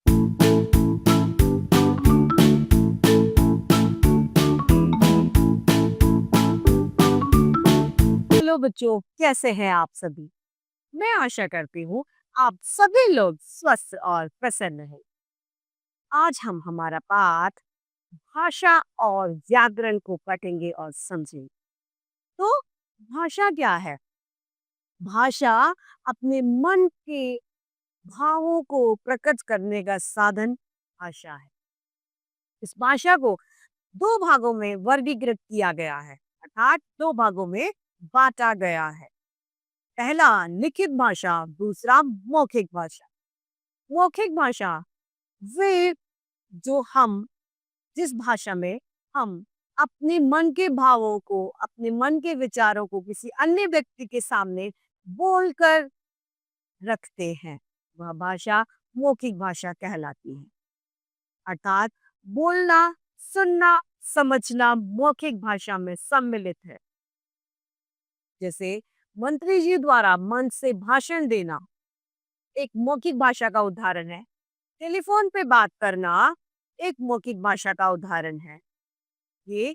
Hello बच्चों, कैसे हैं आप सभी? मैं आशा करती हूँ आप सभी लोग स्वस्थ और प्रसन्न हैं। आज हम हमारा पाठ भाषा और व्याकरण को पढ़ेंगे और समझेंगे। तो भाषा क्या है? भाषा अपने मन के भावों को प्रकट करने का साधन भाषा है। इस भाषा को दो भागों में वर्गीकृत किया गया है, अर्थात दो भागों में बांटा गया है। पहला लिखित भाषा, दूसरा मौखिक भाषा। मौखिक भाषा वे जो हम जिस भाषा में हम अपने मन के भावों को, अपने मन के विचारों को किसी अन्य व्यक्ति के सामने बोलकर रखते हैं, वह भाषा मौखिक भाषा कहलाती है। अर्थात बोलना, सुनना, समझना मौखिक भाषा में सम्मिलित है। जैसे मंत्री जी द्वारा मंच से भाषण देना एक मौखिक भाषा का उदाहरण है। टेलीफोन पे बात करना एक मौखिक भाषा का उदाहरण है। ये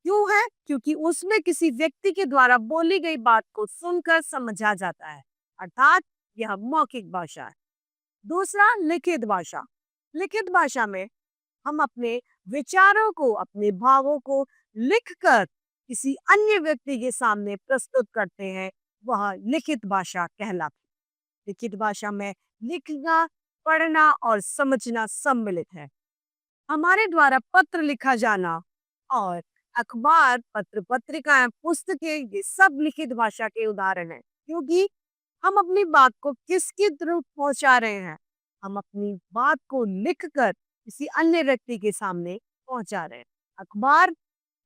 क्यों है? क्योंकि उसमें किसी व्यक्ति के द्वारा बोली गई बात को सुनकर समझा जाता है, अर्थात यह मौखिक भाषा है। दूसरा लिखित भाषा। लिखित भाषा में हम अपने विचारों को, अपने भावों को लिखकर किसी अन्य व्यक्ति के सामने प्रस्तुत करते हैं, वह लिखित भाषा कहलाती है। लिखित भाषा में लिखना, पढ़ना और समझना सम्मिलित है। हमारे द्वारा पत्र लिखा जाना और अखबार, पत्र पत्रिकाएं, पुस्तकें, ये सब लिखित भाषा के उदाहरण हैं, क्योंकि हम अपनी बात को किसके थ्रू पहुंचा रहे हैं? हम अपनी बात को लिखकर किसी अन्य व्यक्ति के सामने पहुंचा रहे हैं। अखबार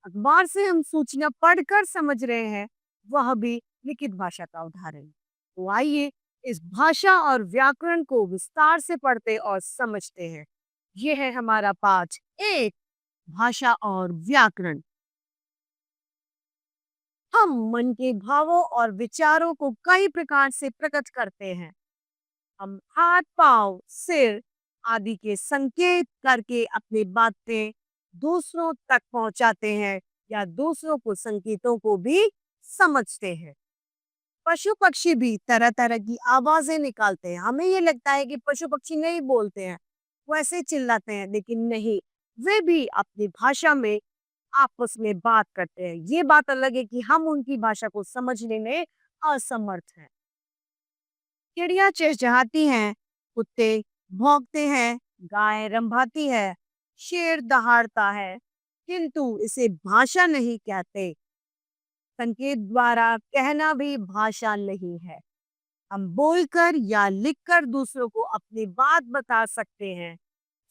अखबार से हम सूचना पढ़कर समझ रहे हैं, वह भी लिखित भाषा का उदाहरण है। तो आइए इस भाषा और व्याकरण को विस्तार से पढ़ते और समझते हैं। ये है हमारा पाठ एक, भाषा और व्याकरण। हम मन के भावों और विचारों को कई प्रकार से प्रकट करते हैं। हम हाथ, पांव, सिर आदि के संकेत करके अपनी बातें दूसरों तक पहुंचाते हैं या दूसरों को संकेतों को भी समझते हैं। पशु पक्षी भी तरह तरह की आवाजें निकालते हैं। हमें ये लगता है कि पशु पक्षी नहीं बोलते हैं, वो ऐसे चिल्लाते हैं, लेकिन नहीं, वे भी अपनी भाषा में आपस में बात करते हैं। ये बात अलग है कि हम उनकी भाषा को समझने में असमर्थ हैं। चिड़िया चहचहाती हैं, कुत्ते भौंकते हैं, गाय रंभाती है, शेर दहाड़ता है, किंतु इसे भाषा नहीं कहते। संकेत द्वारा कहना भी भाषा नहीं है। हम बोलकर या लिखकर दूसरों को अपनी बात बता सकते हैं।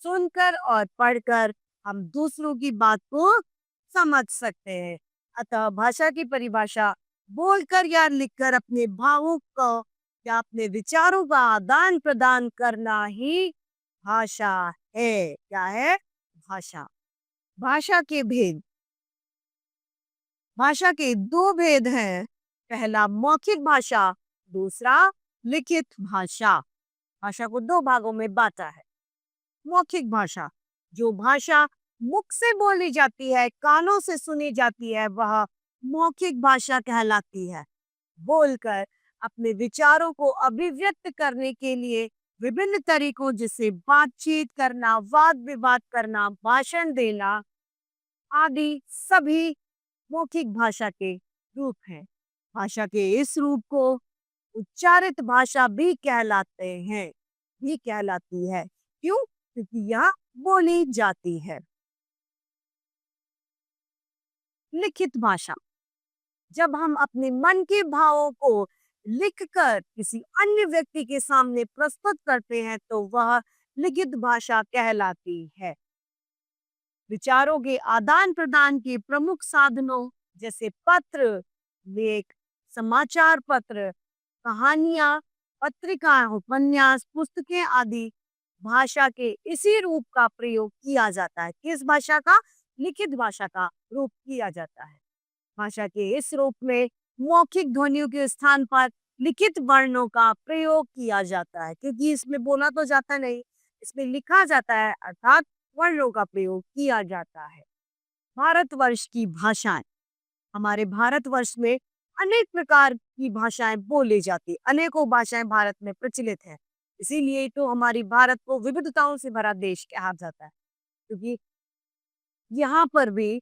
सुनकर और पढ़कर हम दूसरों की बात को समझ सकते हैं। अतः भाषा की परिभाषा बोलकर या लिखकर अपने भावों को या अपने विचारों का आदान प्रदान करना ही भाषा है। क्या है? भाषा। भाषा के भेद। भाषा के दो भेद हैं। पहला मौखिक भाषा, दूसरा लिखित भाषा। भाषा को दो भागों में बांटा है। मौखिक भाषा, जो भाषा मुख से बोली जाती है, कानों से सुनी जाती है, वह मौखिक भाषा कहलाती है। बोलकर अपने विचारों को अभिव्यक्त करने के लिए विभिन्न तरीकों, जैसे बातचीत करना, वाद विवाद करना, भाषण देना आदि, सभी मौखिक भाषा के रूप हैं। भाषा के इस रूप को उच्चारित भाषा भी कहलाते हैं, भी कहलाती है। क्यों? क्योंकि यह बोली जाती है। लिखित भाषा, जब हम अपने मन के भावों को लिखकर किसी अन्य व्यक्ति के सामने प्रस्तुत करते हैं, तो वह लिखित भाषा कहलाती है। विचारों के आदान प्रदान के प्रमुख साधनों जैसे पत्र, लेख, समाचार पत्र, कहानियां, पत्रिकाएं, उपन्यास, पुस्तकें आदि भाषा के इसी रूप का प्रयोग किया जाता है। किस भाषा का? लिखित भाषा का रूप किया जाता है। भाषा के इस रूप में मौखिक ध्वनियों के स्थान पर लिखित वर्णों का प्रयोग किया जाता है, क्योंकि इसमें बोला तो जाता नहीं, इसमें लिखा जाता है अर्थात वर्णों का प्रयोग किया जाता है। भारतवर्ष की भाषाएं, हमारे भारतवर्ष में अनेक प्रकार की भाषाएं बोली जाती, अनेकों भाषाएं भारत में प्रचलित है। इसीलिए तो हमारी भारत को विविधताओं से भरा देश कहा जाता है, क्योंकि यहाँ पर भी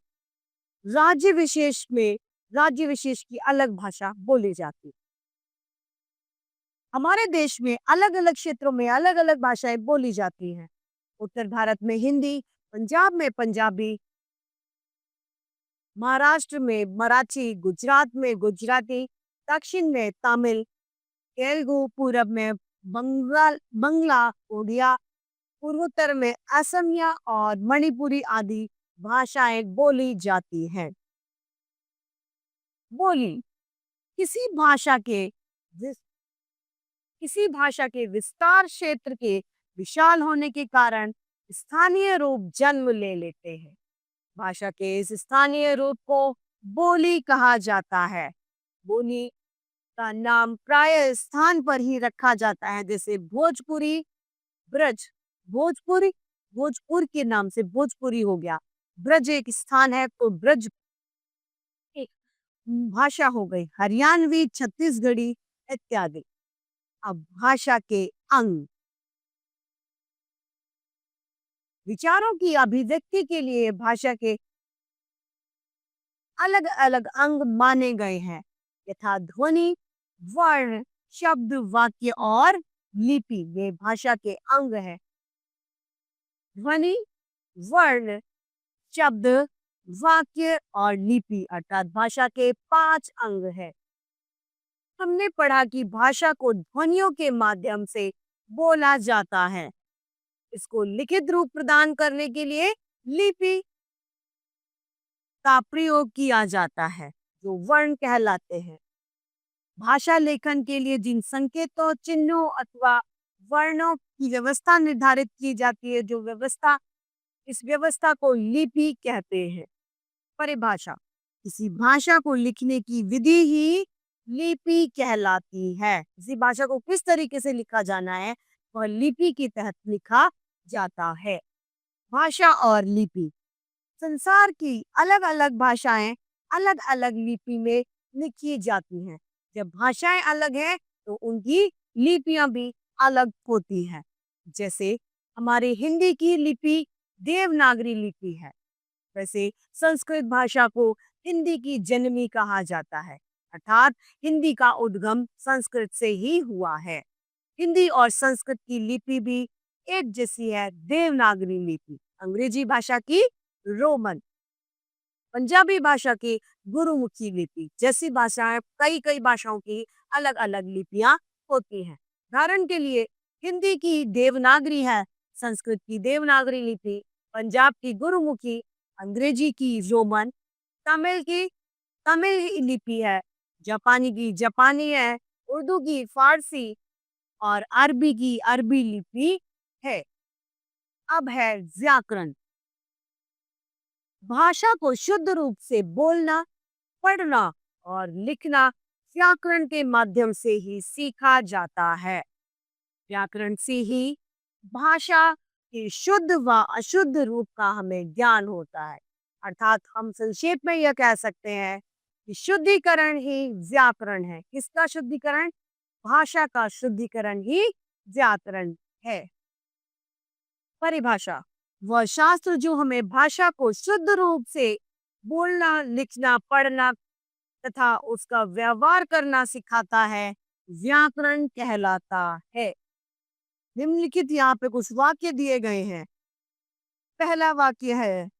राज्य विशेष में राज्य विशेष की अलग भाषा बोली जाती है। हमारे देश में अलग अलग क्षेत्रों में अलग अलग भाषाएं बोली जाती हैं। उत्तर भारत में हिंदी, पंजाब में पंजाबी, महाराष्ट्र में मराठी, गुजरात में गुजराती, दक्षिण में तमिल, तेलुगु, पूरब में बंगला, उड़िया, पूर्वोत्तर में असमिया और मणिपुरी आदि भाषाएं बोली जाती हैं। बोली किसी भाषा के विस- किसी भाषा के विस्तार क्षेत्र के विशाल होने के कारण स्थानीय रूप जन्म ले लेते हैं। भाषा के इस स्थानीय रूप को बोली कहा जाता है। बोली का नाम प्राय स्थान पर ही रखा जाता है, जैसे भोजपुरी, ब्रज, भोजपुरी, भोजपुर के नाम से भोजपुरी हो गया। ब्रज एक स्थान है तो ब्रज एक भाषा हो गई, हरियाणवी, छत्तीसगढ़ी इत्यादि। अब भाषा के अंग, विचारों की अभिव्यक्ति के लिए भाषा के अलग अलग अंग माने गए हैं, यथा ध्वनि, वर्ण, शब्द, वाक्य और लिपि। ये भाषा के अंग है। ध्वनि, वर्ण, शब्द, वाक्य और लिपि अर्थात भाषा के 5 अंग है। हमने पढ़ा कि भाषा को ध्वनियों के माध्यम से बोला जाता है। इसको लिखित रूप प्रदान करने के लिए लिपि का प्रयोग किया जाता है, जो वर्ण कहलाते हैं। भाषा लेखन के लिए जिन संकेतों, चिन्हों अथवा वर्णों की व्यवस्था निर्धारित की जाती है, जो व्यवस्था, इस व्यवस्था को लिपि कहते हैं। परिभाषा, किसी भाषा को लिखने की विधि ही लिपि कहलाती है। किसी भाषा को किस तरीके से लिखा जाना है, वह लिपि के तहत लिखा जाता है। भाषा और लिपि, संसार की अलग अलग भाषाएं अलग अलग लिपि में लिखी जाती हैं। जब भाषाएं अलग हैं तो उनकी लिपियां भी अलग होती हैं। जैसे हमारे हिंदी की लिपि देवनागरी लिपि है, वैसे संस्कृत भाषा को हिंदी की जननी कहा जाता है, अर्थात हिंदी का उद्गम संस्कृत से ही हुआ है। हिंदी और संस्कृत की लिपि भी एक जैसी है, देवनागरी लिपि। अंग्रेजी भाषा की रोमन, पंजाबी भाषा की गुरुमुखी लिपि जैसी भाषाएं, कई कई भाषाओं की अलग अलग लिपियां होती हैं। उदाहरण के लिए हिंदी की देवनागरी है, संस्कृत की देवनागरी लिपि, पंजाब की गुरुमुखी, अंग्रेजी की रोमन, तमिल की तमिल लिपि है, जापानी की जापानी है, उर्दू की फारसी और अरबी की अरबी लिपि है। अब है व्याकरण। भाषा को शुद्ध रूप से बोलना, पढ़ना और लिखना व्याकरण के माध्यम से ही सीखा जाता है। व्याकरण से ही भाषा के शुद्ध व अशुद्ध रूप का हमें ज्ञान होता है। अर्थात हम संक्षेप में यह कह सकते हैं कि शुद्धिकरण ही व्याकरण है। किसका शुद्धिकरण? भाषा का शुद्धिकरण ही व्याकरण है। परिभाषा, वह शास्त्र जो हमें भाषा को शुद्ध रूप से बोलना, लिखना, पढ़ना तथा उसका व्यवहार करना सिखाता है, व्याकरण कहलाता है। निम्नलिखित यहाँ पे कुछ वाक्य दिए गए हैं। पहला वाक्य है,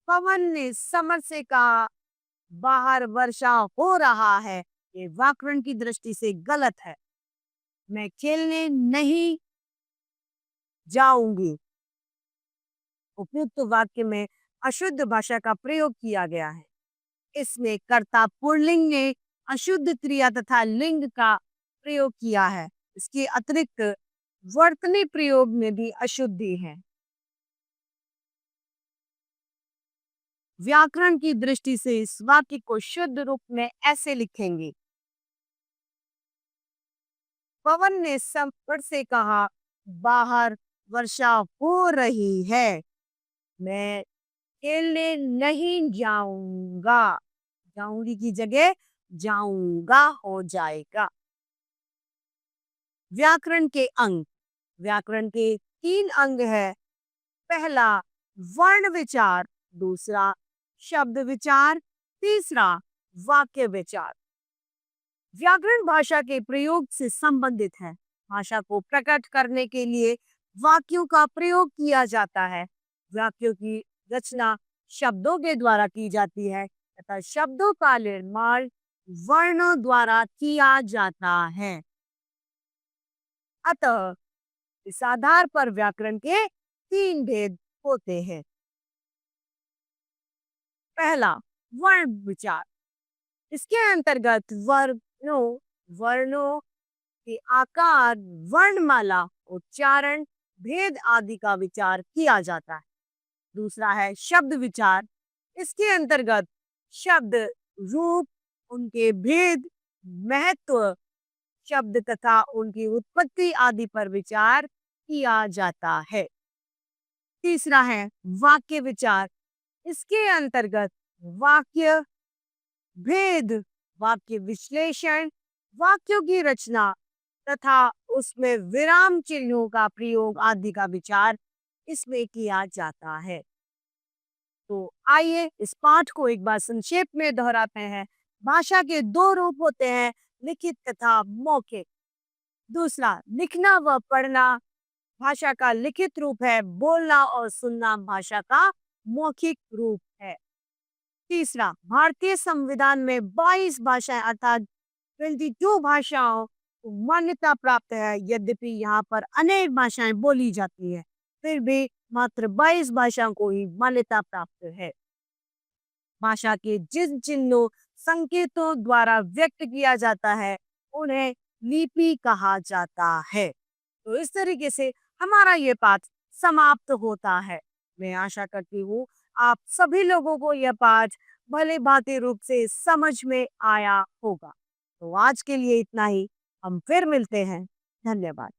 पवन ने समर से कहा बाहर वर्षा हो रहा है। ये व्याकरण की दृष्टि से गलत है। मैं खेलने नहीं जाऊंगी। उपयुक्त वाक्य में अशुद्ध भाषा का प्रयोग किया गया है। इसमें कर्ता पुल्लिंग ने अशुद्ध क्रिया तथा लिंग का प्रयोग किया है। इसके अतिरिक्त वर्तनी प्रयोग में भी अशुद्धि है। व्याकरण की दृष्टि से इस वाक्य को शुद्ध रूप में ऐसे लिखेंगे, पवन ने समर से कहा बाहर वर्षा हो रही है, मैं खेलने नहीं जाऊंगा। जाऊंगी की जगह जाऊंगा हो जाएगा। व्याकरण के अंग। व्याकरण के 3 अंग है। पहला वर्ण विचार, दूसरा शब्द विचार, तीसरा वाक्य विचार। व्याकरण भाषा के प्रयोग से संबंधित है। भाषा को प्रकट करने के लिए वाक्यों का प्रयोग किया जाता है। वाक्यों की रचना शब्दों के द्वारा की जाती है तथा शब्दों का निर्माण वर्णों द्वारा किया जाता है। अतः इस आधार पर व्याकरण के 3 भेद होते हैं। पहला वर्ण विचार। इसके अंतर्गत वर्णों के आकार, वर्णमाला, उच्चारण, भेद आदि का विचार किया जाता है। दूसरा है शब्द विचार। इसके अंतर्गत शब्द, रूप, उनके भेद, महत्व, शब्द तथा उनकी उत्पत्ति आदि पर विचार किया जाता है। तीसरा है वाक्य विचार। इसके अंतर्गत वाक्य भेद, वाक्य विश्लेषण, वाक्यों की रचना तथा उसमें विराम चिन्हों का प्रयोग आदि का विचार इसमें किया जाता है। तो आइए इस पाठ को एक बार संक्षेप में दोहराते हैं। भाषा के 2 रूप होते हैं, लिखित तथा मौखिक। दूसरा, लिखना व पढ़ना भाषा का लिखित रूप है, बोलना और सुनना भाषा का मौखिक रूप है। तीसरा, भारतीय संविधान में 22 भाषाएं अर्थात 22 भाषाओं को मान्यता प्राप्त है। यद्यपि यहाँ पर अनेक भाषाएं बोली जाती है, फिर भी मात्र 22 भाषाओं को ही मान्यता प्राप्त है। भाषा के जिन चिन्हों, संकेतों द्वारा व्यक्त किया जाता है, उन्हें लिपि कहा जाता है। तो इस तरीके से हमारा ये पाठ समाप्त होता है। मैं आशा करती हूँ आप सभी लोगों को यह पाठ भले भांति रूप से समझ में आया होगा। तो आज के लिए इतना ही। हम फिर मिलते हैं। धन्यवाद।